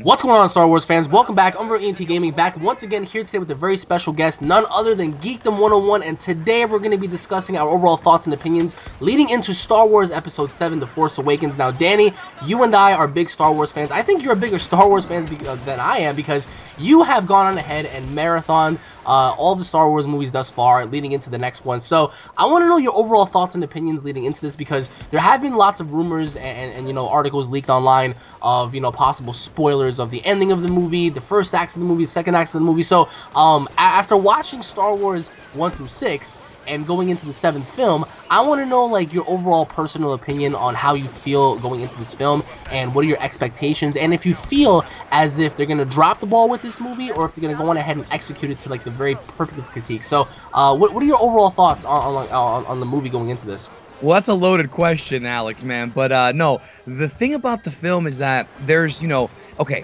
What's going on, Star Wars fans? Welcome back. I'm ENT Gaming, back once again here today with a very special guest, none other than Geekdom 101, and today we're going to be discussing our overall thoughts and opinions leading into Star Wars Episode 7, The Force Awakens. Now, Danny, you and I are big Star Wars fans. I think you're a bigger Star Wars fan than I am, because you have gone on ahead and marathoned all the Star Wars movies thus far, leading into the next one. So I want to know your overall thoughts and opinions leading into this, because there have been lots of rumors and you know, articles leaked online of, you know, possible spoilers of the ending of the movie, the first acts of the movie, the second acts of the movie. So after watching Star Wars 1 through 6 and going into the 7th film, I want to know, like, your overall personal opinion on how you feel going into this film, and what are your expectations, and if you feel as if they're going to drop the ball with this movie, or if they're going to go on ahead and execute it to, like, the very perfect of critique. So what are your overall thoughts on the movie going into this? Well, that's a loaded question, Alex, man. But no, the thing about the film is that there's, you know, okay,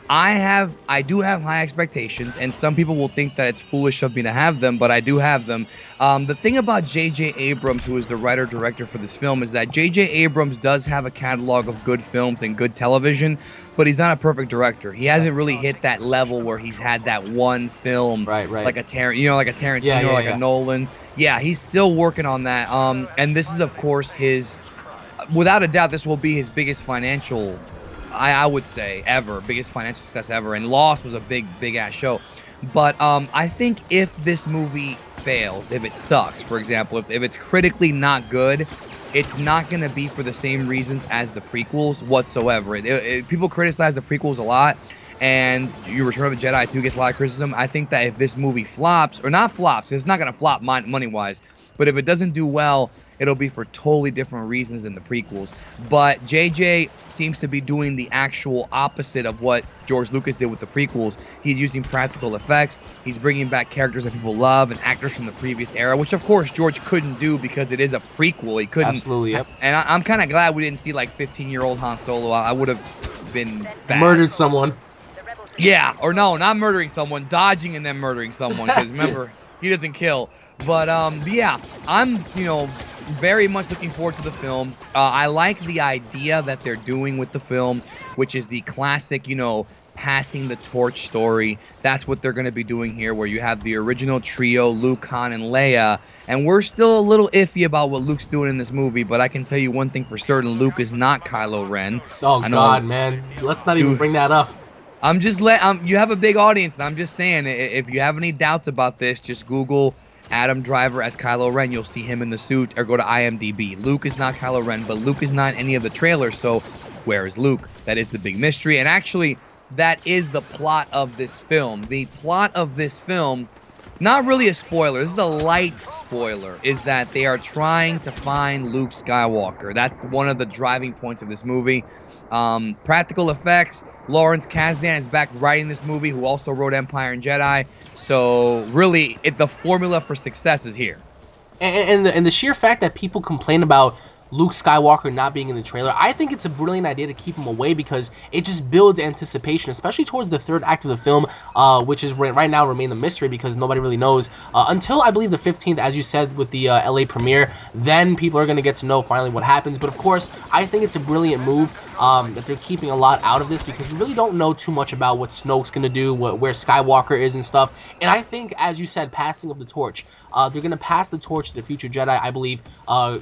I do have high expectations, and some people will think that it's foolish of me to have them, but I do have them. The thing about J.J. Abrams, who is the writer-director for this film, is that J.J. Abrams does have a catalog of good films and good television, but he's not a perfect director. He hasn't really hit that level where he's had that one film, right. like a Tarantino, like a Nolan. Yeah, he's still working on that. And this is, of course, his, without a doubt, this will be his biggest financial, I would say, ever, biggest financial success ever. And Lost was a big ass show. But I think if this movie fails, if it sucks, for example, if it's critically not good, it's not going to be for the same reasons as the prequels whatsoever. People criticize the prequels a lot, and Return of the Jedi 2 gets a lot of criticism. I think that if this movie flops, or not flops, it's not going to flop money-wise, but if it doesn't do well, it'll be for totally different reasons than the prequels. But JJ seems to be doing the actual opposite of what George Lucas did with the prequels. He's using practical effects. He's bringing back characters that people love and actors from the previous era, which of course George couldn't do because it is a prequel. He couldn't. Absolutely, yep. And I'm kind of glad we didn't see like 15-year-old Han Solo. I would have been bad. Murdered someone. Yeah, or no, not murdering someone, dodging and then murdering someone, because remember, he doesn't kill. But yeah, I'm, you know, very much looking forward to the film. I like the idea that they're doing with the film, which is the classic, you know, passing the torch story. That's what they're going to be doing here, where you have the original trio, Luke, Han, and Leia. And we're still a little iffy about what Luke's doing in this movie, but I can tell you one thing for certain: Luke is not Kylo Ren. Oh, God, man. Let's not even bring that up. I'm just you have a big audience, and I'm just saying, if you have any doubts about this, just Google Adam Driver as Kylo Ren. You'll see him in the suit, or go to IMDb. Luke is not Kylo Ren, but Luke is not in any of the trailers, so where is Luke? That is the big mystery, and actually, that is the plot of this film. The plot of this film, not really a spoiler, this is a light spoiler, is that they are trying to find Luke Skywalker. That's one of the driving points of this movie. Practical effects, Lawrence Kasdan is back writing this movie, who also wrote Empire and Jedi. So really, the formula for success is here. And the sheer fact that people complain about Luke Skywalker not being in the trailer, I think it's a brilliant idea to keep him away, because it just builds anticipation, especially towards the third act of the film, which is right now remain a mystery, because nobody really knows until I believe the 15th, as you said, with the LA premiere. Then people are going to get to know finally what happens. But of course, I think it's a brilliant move that they're keeping a lot out of this, because we really don't know too much about what Snoke's going to do, where Skywalker is and stuff. And I think, as you said, passing of the torch, they're going to pass the torch to the future Jedi. I believe,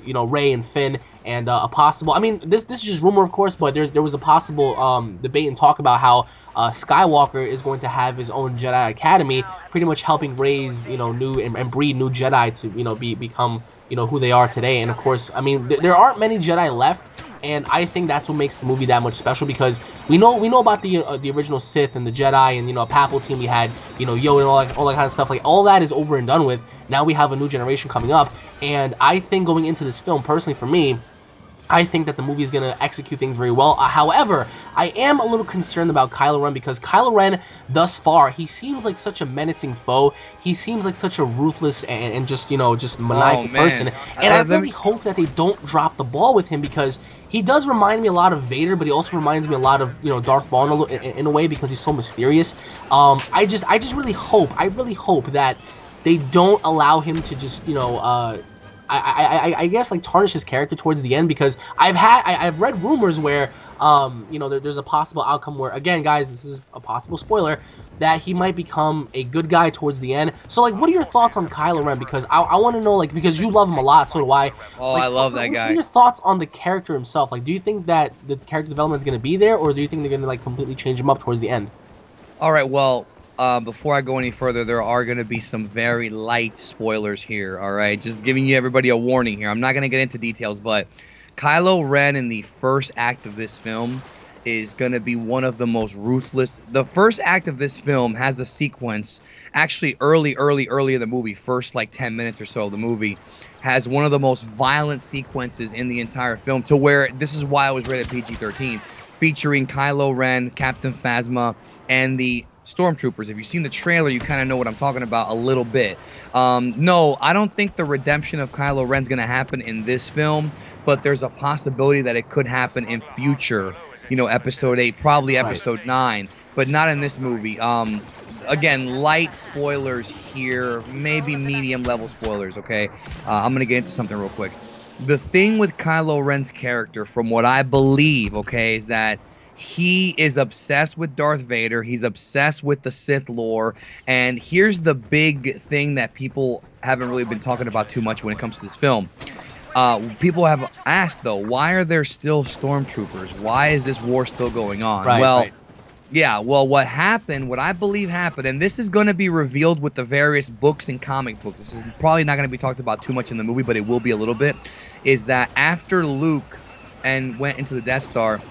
you know, Rey and Finn. And a possible, I mean, this is just rumor, of course, but there was a possible debate and talk about how Skywalker is going to have his own Jedi Academy, pretty much helping raise, you know, new and breed new Jedi to, you know, become, you know, who they are today. And of course, I mean, there aren't many Jedi left, and I think that's what makes the movie that much special, because we know about the original Sith and the Jedi, and, you know, Palpatine, we had, you know, Yoda and all that kind of stuff. Like, all that is over and done with. Now we have a new generation coming up, and I think going into this film, personally for me, I think that the movie is going to execute things very well. However, I am a little concerned about Kylo Ren, because Kylo Ren, thus far, he seems like such a menacing foe. He seems like such a ruthless and just, you know, just maniacal person. And I really hope that they don't drop the ball with him, because he does remind me a lot of Vader, but he also reminds me a lot of, you know, Darth Maul in a way, because he's so mysterious. I really hope that they don't allow him to just, you know, I guess like tarnish his character towards the end, because I've read rumors where you know, there's a possible outcome where, again guys, this is a possible spoiler, that he might become a good guy towards the end. So like, what are your thoughts on Kylo Ren? Because I want to know, like, because you love him a lot, so do I. Oh, like, I love that guy. What are your thoughts on the character himself? Like, do you think that the character development is going to be there, or do you think they're going to like completely change him up towards the end? All right, well, before I go any further, there are going to be some very light spoilers here, all right? Just giving you everybody a warning here. I'm not going to get into details, but Kylo Ren in the first act of this film is going to be one of the most ruthless. The first act of this film has a sequence, actually early in the movie, first like 10 minutes or so of the movie, has one of the most violent sequences in the entire film, to where this is why it was rated PG-13, featuring Kylo Ren, Captain Phasma, and the Stormtroopers. If you've seen the trailer, you kind of know what I'm talking about a little bit. No, I don't think the redemption of Kylo Ren's going to happen in this film, but there's a possibility that it could happen in future, you know, episode 8, probably episode 9, but not in this movie. Again, light spoilers here, maybe medium level spoilers, okay? I'm going to get into something real quick. The thing with Kylo Ren's character, from what I believe, okay, is that he is obsessed with Darth Vader. He's obsessed with the Sith lore. And here's the big thing that people haven't really been talking about too much when it comes to this film. People have asked, though, why are there still stormtroopers? Why is this war still going on? Yeah, well, what I believe happened, and this is going to be revealed with the various books and comic books. This is probably not going to be talked about too much in the movie, but it will be a little bit, is that after Luke went into the Death Star,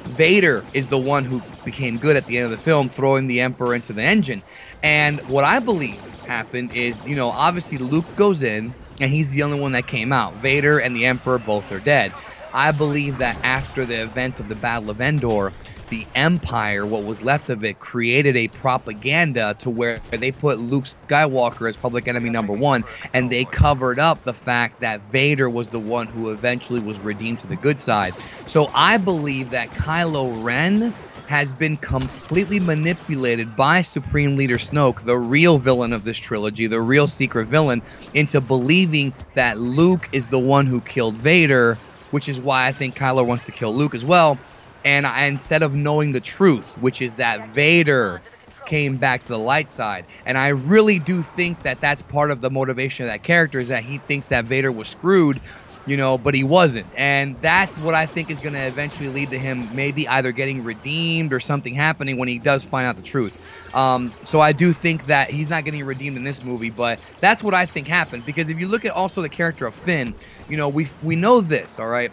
Vader is the one who became good at the end of the film, throwing the Emperor into the engine. And what I believe happened is, you know, obviously Luke goes in, and he's the only one that came out. Vader and the Emperor both are dead. I believe that after the events of the Battle of Endor, the Empire, what was left of it, created a propaganda to where they put Luke Skywalker as public enemy #1, and they covered up the fact that Vader was the one who eventually was redeemed to the good side. So I believe that Kylo Ren has been completely manipulated by Supreme Leader Snoke, the real villain of this trilogy, the real secret villain, into believing that Luke is the one who killed Vader, which is why I think Kylo wants to kill Luke as well. And instead of knowing the truth, which is that Vader came back to the light side. And I really do think that that's part of the motivation of that character, is that he thinks that Vader was screwed, you know, but he wasn't. And that's what I think is going to eventually lead to him maybe either getting redeemed or something happening when he does find out the truth. So I do think that he's not getting redeemed in this movie, but that's what I think happened. Because if you look at also the character of Finn, you know, we know this, all right?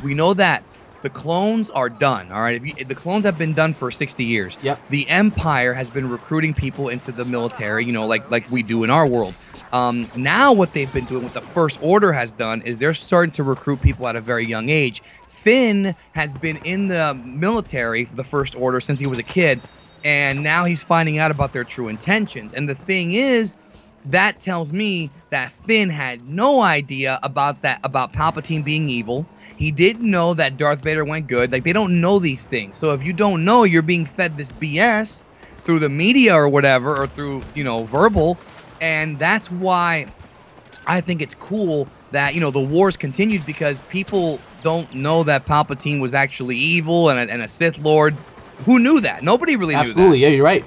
We know that the clones are done, all right? If the clones have been done for 60 years. Yep. The Empire has been recruiting people into the military, you know, like we do in our world. Now what they've been doing, what the First Order has done, is they're starting to recruit people at a very young age. Finn has been in the military, the First Order, since he was a kid, and now he's finding out about their true intentions. And the thing is, that tells me that Finn had no idea about Palpatine being evil. He didn't know that Darth Vader went good. Like, they don't know these things. So if you don't know, you're being fed this BS through the media or whatever, or through, you know, verbal. And that's why I think it's cool that, you know, the wars continued, because people don't know that Palpatine was actually evil and a Sith Lord. Who knew that? Nobody really knew that. Absolutely, yeah, you're right.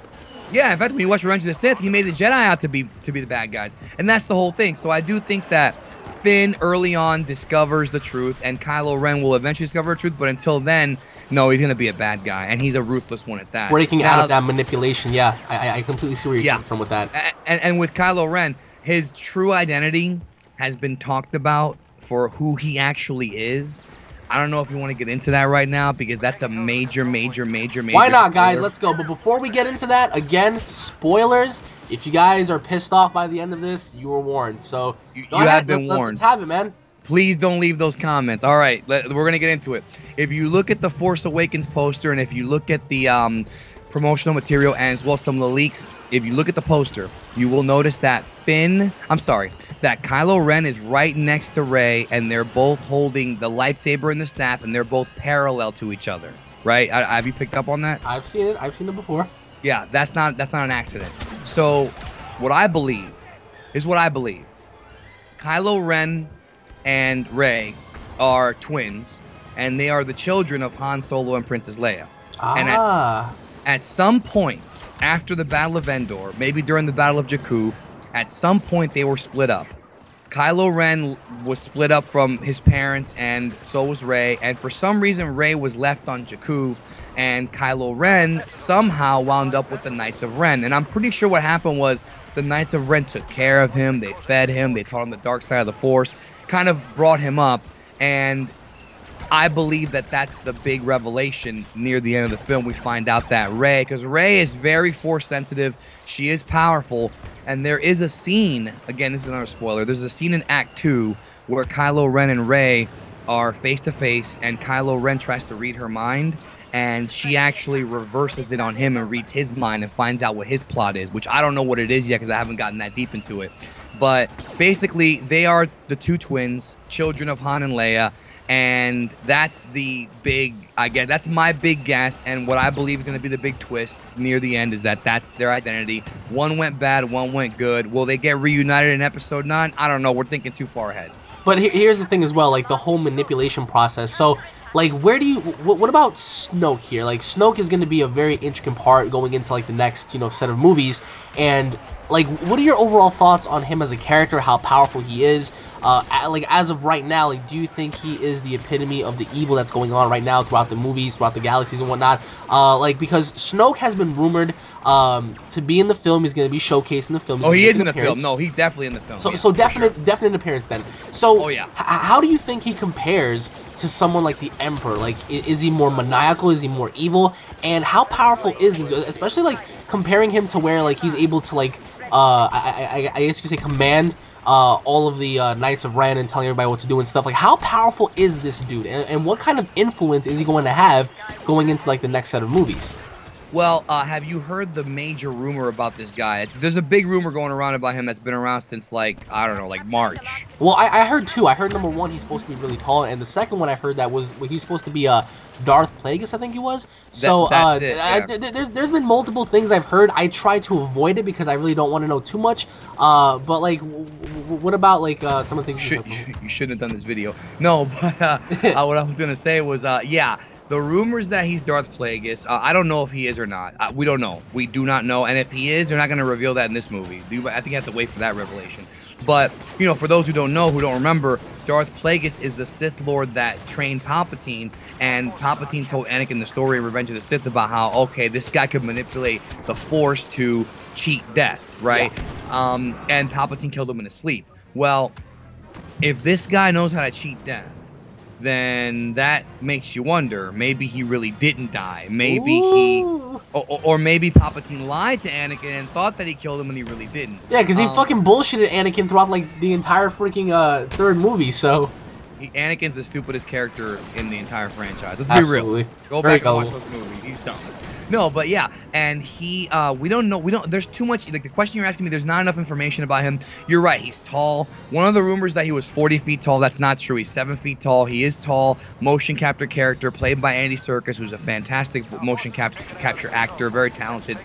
Yeah, in fact, when you watch Revenge of the Sith, he made the Jedi out to be the bad guys. And that's the whole thing. So I do think that Finn early on discovers the truth, and Kylo Ren will eventually discover the truth, but until then, no, he's going to be a bad guy, and he's a ruthless one at that. Breaking out of that manipulation, yeah. I completely see where you're coming from with that. And with Kylo Ren, his true identity has been talked about for who he actually is. I don't know if you want to get into that right now, because that's a major Why not, guys? spoiler. Let's go. But before we get into that, again, spoilers. If you guys are pissed off by the end of this, you were warned. So you have been warned. Let's have it, man. Please don't leave those comments. All right, we're going to get into it. If you look at the Force Awakens poster, and if you look at the promotional material, and as well as some of the leaks, if you look at the poster, you will notice that that Kylo Ren is right next to Rey, and they're both holding the lightsaber and the staff, and they're both parallel to each other, right? Have you picked up on that? I've seen it. I've seen it before. Yeah, that's not an accident. So what I believe is what I believe. Kylo Ren and Rey are twins, and they are the children of Han Solo and Princess Leia. And at some point after the Battle of Endor, maybe during the Battle of Jakku, at some point they were split up. Kylo Ren was split up from his parents, and so was Rey. And for some reason, Rey was left on Jakku, and Kylo Ren somehow wound up with the Knights of Ren. And I'm pretty sure what happened was the Knights of Ren took care of him. They fed him. They taught him the dark side of the Force, kind of brought him up. And I believe that that's the big revelation near the end of the film. We find out that Rey, because Rey is very Force sensitive. She is powerful. And there is a scene, again, this is another spoiler, there's a scene in Act 2 where Kylo Ren and Rey are face to face, and Kylo Ren tries to read her mind, and she actually reverses it on him and reads his mind and finds out what his plot is, which I don't know what it is yet because I haven't gotten that deep into it. But basically, they are the two twins, children of Han and Leia, and that's the big, that's my big guess, and what I believe is going to be the big twist near the end is that that's their identity. One went bad, one went good. Will they get reunited in Episode 9? I don't know. We're thinking too far ahead. But here's the thing as well, like the whole manipulation process. So, like, where do you, what about Snoke here? Like, Snoke is going to be a very intricate part going into, like, the next, set of movies. And, like, what are your overall thoughts on him as a character, how powerful he is? Like, as of right now, like, do you think he is the epitome of the evil that's going on right now throughout the movies, throughout the galaxies and whatnot? Like, because Snoke has been rumored to be in the film. He's going to be showcased in the film. Oh, he is in the film. No, he's definitely in the film. So definite appearance then. So, how do you think he compares to someone like the Emperor? Like, is he more maniacal? Is he more evil? And how powerful is he? Especially, like, comparing him to where, like, he's able to, like, I guess you could say command all of the Knights of Ren and telling everybody what to do and stuff. Like, how powerful is this dude? And what kind of influence is he going to have going into, like, the next set of movies? Well, have you heard the major rumor about this guy? There's a big rumor going around about him that's been around since, like, I don't know, like March. Well, I heard two. I heard number one, he's supposed to be really tall, and the second one I heard that was he's supposed to be Darth Plagueis, I think he was. So there's been multiple things I've heard. I try to avoid it because I really don't want to know too much. But like, what about like some of the things you shouldn't have done this video? No, but what I was gonna say was yeah. The rumors that he's Darth Plagueis, I don't know if he is or not. We don't know. We do not know. And if he is, they're not going to reveal that in this movie. I think you have to wait for that revelation. But, for those who don't know, who don't remember, Darth Plagueis is the Sith Lord that trained Palpatine. And Palpatine told Anakin the story in Revenge of the Sith about how, okay, this guy could manipulate the Force to cheat death, right? Yeah. And Palpatine killed him in his sleep. Well, if this guy knows how to cheat death, then that makes you wonder, maybe he really didn't die. Maybe or maybe Palpatine lied to Anakin and thought that he killed him and he really didn't. Yeah, because he fucking bullshitted Anakin throughout, like, the entire freaking third movie, so... Anakin's the stupidest character in the entire franchise. Let's be real. Go back and watch those movies. He's dumb. No, but yeah, and he, we don't know, there's too much, like the question you're asking me, there's not enough information about him. You're right, he's tall. One of the rumors that he was 40 feet tall, that's not true. He's 7 feet tall. He is tall. Motion capture character played by Andy Serkis, who's a fantastic motion capture actor, very talented,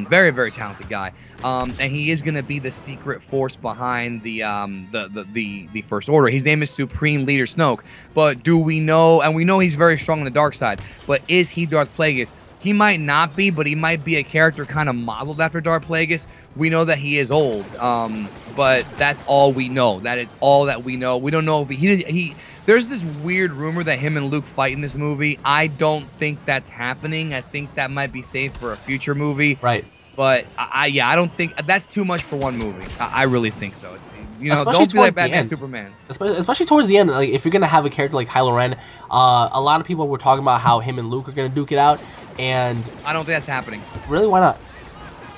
very, very talented guy. And he is going to be the secret force behind the First Order. His name is Supreme Leader Snoke. But do we know, and we know he's very strong on the dark side, but is he Darth Plagueis? He might not be, but he might be a character kind of modeled after Darth Plagueis. We know that he is old, but that's all we know. That is all that we know. We don't know if he there's this weird rumor that him and Luke fight in this movie. I don't think that's happening. I think that might be saved for a future movie. Right. But I don't think that's too much for one movie. I really think so. Don't be like Batman Superman. Especially towards the end, like if you're gonna have a character like Kylo Ren, a lot of people were talking about how him and Luke are gonna duke it out, and I don't think that's happening. Really, why not?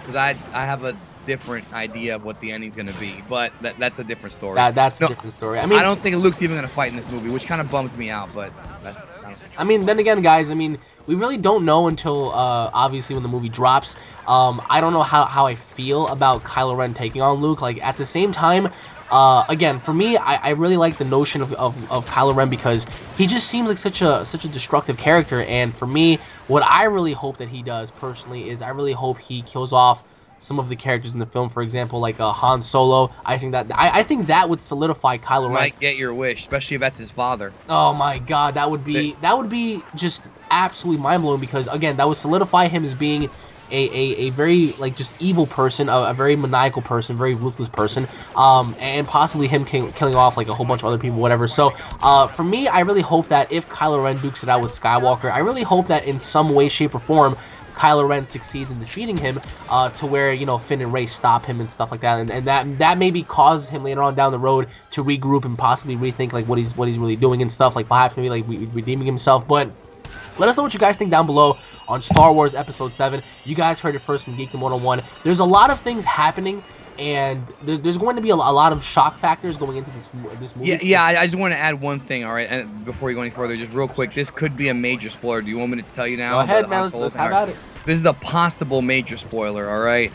Because I have a different idea of what the ending's gonna be, but that's a different story. That's a different story. I mean, I don't think Luke's even gonna fight in this movie, which kind of bums me out. But that's. I mean, then again, guys. I mean, we really don't know until obviously when the movie drops. I don't know how I feel about Kylo Ren taking on Luke. Like at the same time. Again, for me, I really like the notion of Kylo Ren because he just seems like such a destructive character. And for me, what I really hope that he does personally is I really hope he kills off some of the characters in the film. For example, like Han Solo. I think that would solidify Kylo Ren. Might get your wish, especially if that's his father. Oh my God, that would be just absolutely mind blowing, because again, that would solidify him as being a very like just evil person, a very maniacal person, very ruthless person, and possibly him killing off like a whole bunch of other people, whatever. So for me, I really hope that if Kylo Ren dukes it out with Skywalker, I really hope that in some way, shape, or form, Kylo Ren succeeds in defeating him, to where, you know, Finn and Rey stop him and stuff like that, and that maybe causes him later on down the road to regroup and possibly rethink like what he's really doing and stuff, like perhaps maybe like redeeming himself. But let us know what you guys think down below on Star Wars Episode 7. You guys heard it first from Geekdom 101. There's a lot of things happening, and there's going to be a lot of shock factors going into this movie. Yeah. I just want to add one thing, all right? And before you go any further, just real quick, this could be a major spoiler. Do you want me to tell you now? Go ahead, man. Let's have at it. This is a possible major spoiler, all right?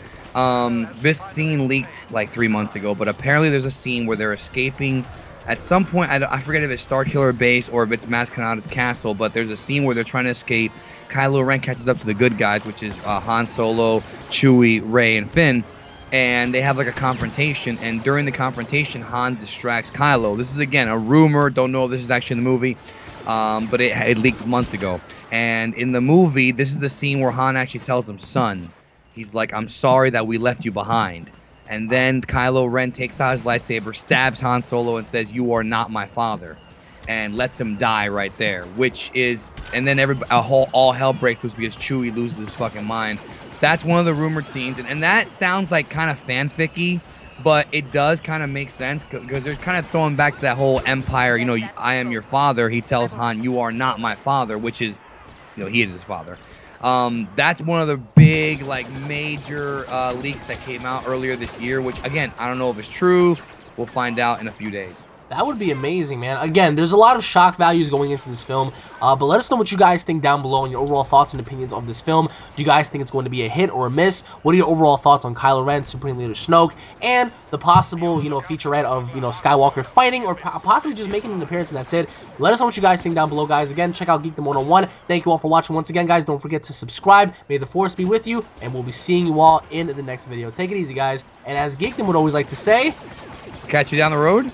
This scene leaked like 3 months ago, but apparently there's a scene where they're escaping. At some point, I forget if it's Starkiller Base or if it's Maz Kanata's castle, but there's a scene where they're trying to escape. Kylo Ren catches up to the good guys, which is Han Solo, Chewie, Rey, and Finn, and they have like a confrontation, and during the confrontation, Han distracts Kylo. This is, again, a rumor. Don't know if this is actually in the movie, but it leaked months ago. And in the movie, this is the scene where Han actually tells him, son, he's like, I'm sorry that we left you behind. And then Kylo Ren takes out his lightsaber, stabs Han Solo, and says, you are not my father, and lets him die right there, which is, and then all hell breaks loose because Chewie loses his fucking mind. That's one of the rumored scenes, and that sounds like kind of fanficky, but it does kind of make sense, because they're kind of throwing back to that whole Empire, you know, I am your father. He tells Han, you are not my father, which is, you know, he is his father. That's one of the big, like, major leaks that came out earlier this year, which, again, I don't know if it's true. We'll find out in a few days. That would be amazing, man. Again, there's a lot of shock values going into this film, but let us know what you guys think down below and your overall thoughts and opinions on this film. Do you guys think it's going to be a hit or a miss? What are your overall thoughts on Kylo Ren, Supreme Leader Snoke, and the possible, you know, featurette of, you know, Skywalker fighting or possibly just making an appearance, and that's it. Let us know what you guys think down below, guys. Again, check out Geekdom 101. Thank you all for watching once again, guys. Don't forget to subscribe. May the Force be with you, and we'll be seeing you all in the next video. Take it easy, guys. And as Geekdom would always like to say, catch you down the road.